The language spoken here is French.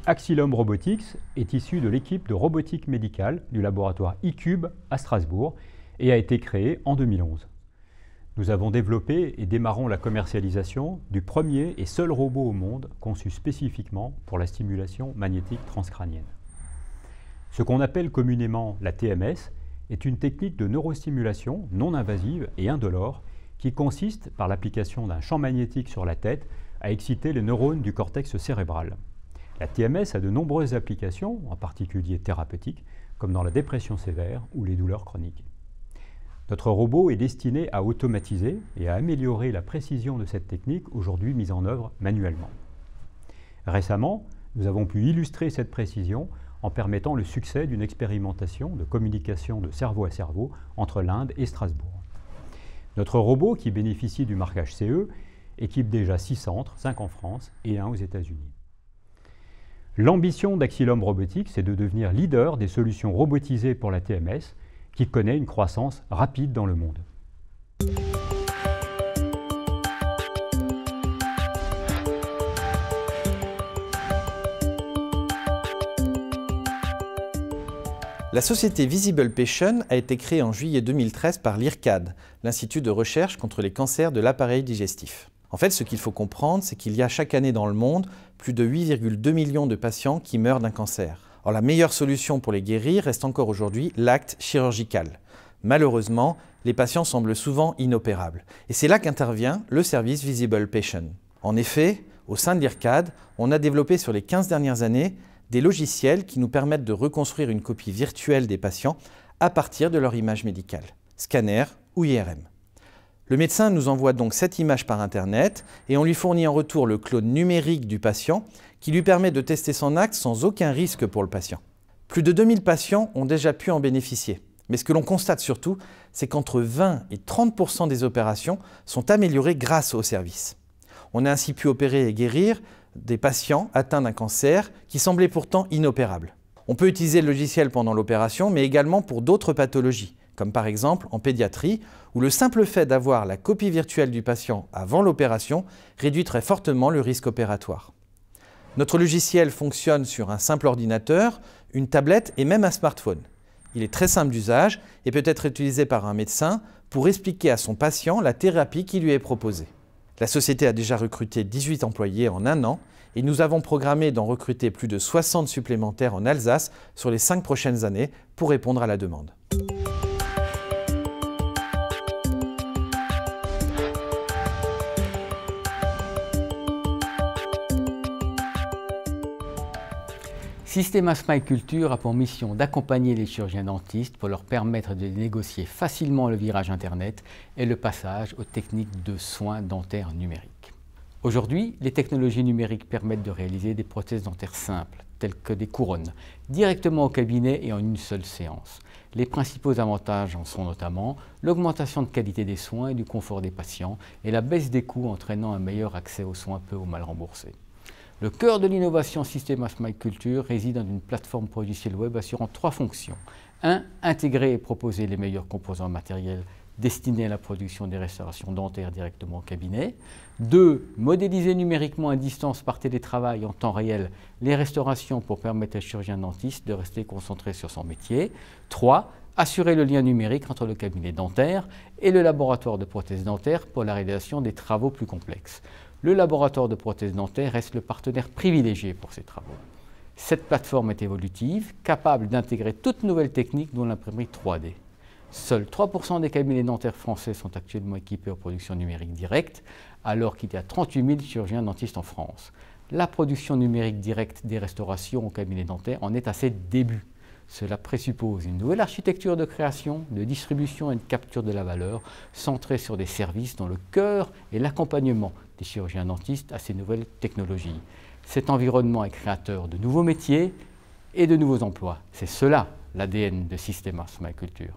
Axilom Robotics est issu de l'équipe de robotique médicale du laboratoire eCube à Strasbourg et a été créé en 2011. Nous avons développé et démarrons la commercialisation du premier et seul robot au monde conçu spécifiquement pour la stimulation magnétique transcrânienne. Ce qu'on appelle communément la TMS est une technique de neurostimulation non invasive et indolore qui consiste, par l'application d'un champ magnétique sur la tête, à exciter les neurones du cortex cérébral. La TMS a de nombreuses applications, en particulier thérapeutiques, comme dans la dépression sévère ou les douleurs chroniques. Notre robot est destiné à automatiser et à améliorer la précision de cette technique, aujourd'hui mise en œuvre manuellement. Récemment, nous avons pu illustrer cette précision en permettant le succès d'une expérimentation de communication de cerveau à cerveau entre l'Inde et Strasbourg. Notre robot, qui bénéficie du marquage CE, équipe déjà 6 centres, 5 en France et 1 aux États-Unis. L'ambition d'Axilom Robotics est de devenir leader des solutions robotisées pour la TMS, qui connaît une croissance rapide dans le monde. La société Visible Patient a été créée en juillet 2013 par l'IRCAD, l'Institut de recherche contre les cancers de l'appareil digestif. En fait, ce qu'il faut comprendre, c'est qu'il y a chaque année dans le monde plus de 8,2 millions de patients qui meurent d'un cancer. Or, la meilleure solution pour les guérir reste encore aujourd'hui l'acte chirurgical. Malheureusement, les patients semblent souvent inopérables. Et c'est là qu'intervient le service Visible Patient. En effet, au sein de l'IRCAD, on a développé sur les 15 dernières années des logiciels qui nous permettent de reconstruire une copie virtuelle des patients à partir de leur image médicale, scanner ou IRM. Le médecin nous envoie donc cette image par Internet et on lui fournit en retour le clone numérique du patient qui lui permet de tester son acte sans aucun risque pour le patient. Plus de 2000 patients ont déjà pu en bénéficier. Mais ce que l'on constate surtout, c'est qu'entre 20 et 30% des opérations sont améliorées grâce au service. On a ainsi pu opérer et guérir des patients atteints d'un cancer qui semblait pourtant inopérable. On peut utiliser le logiciel pendant l'opération, mais également pour d'autres pathologies, comme par exemple en pédiatrie, où le simple fait d'avoir la copie virtuelle du patient avant l'opération réduit très fortement le risque opératoire. Notre logiciel fonctionne sur un simple ordinateur, une tablette et même un smartphone. Il est très simple d'usage et peut être utilisé par un médecin pour expliquer à son patient la thérapie qui lui est proposée. La société a déjà recruté 18 employés en 1 an et nous avons programmé d'en recruter plus de 60 supplémentaires en Alsace sur les 5 prochaines années pour répondre à la demande. Systema Smile Culture a pour mission d'accompagner les chirurgiens dentistes pour leur permettre de négocier facilement le virage Internet et le passage aux techniques de soins dentaires numériques. Aujourd'hui, les technologies numériques permettent de réaliser des prothèses dentaires simples, telles que des couronnes, directement au cabinet et en une seule séance. Les principaux avantages en sont notamment l'augmentation de qualité des soins et du confort des patients et la baisse des coûts entraînant un meilleur accès aux soins peu ou mal remboursés. Le cœur de l'innovation Systema Smile Culture réside dans une plateforme pour logiciel web assurant 3 fonctions. 1. Intégrer et proposer les meilleurs composants matériels destinés à la production des restaurations dentaires directement au cabinet. 2. Modéliser numériquement à distance par télétravail en temps réel les restaurations pour permettre au chirurgien dentiste de rester concentré sur son métier. 3. Assurer le lien numérique entre le cabinet dentaire et le laboratoire de prothèses dentaires pour la réalisation des travaux plus complexes. Le laboratoire de prothèses dentaires reste le partenaire privilégié pour ces travaux. Cette plateforme est évolutive, capable d'intégrer toute nouvelle technique dont l'imprimerie 3D. Seuls 3% des cabinets dentaires français sont actuellement équipés aux productions numériques directes, alors qu'il y a 38 000 chirurgiens dentistes en France. La production numérique directe des restaurations au cabinet dentaire en est à ses débuts. Cela présuppose une nouvelle architecture de création, de distribution et de capture de la valeur, centrée sur des services dont le cœur est l'accompagnement des chirurgiens dentistes à ces nouvelles technologies. Cet environnement est créateur de nouveaux métiers et de nouveaux emplois. C'est cela l'ADN de Systema Smile Culture.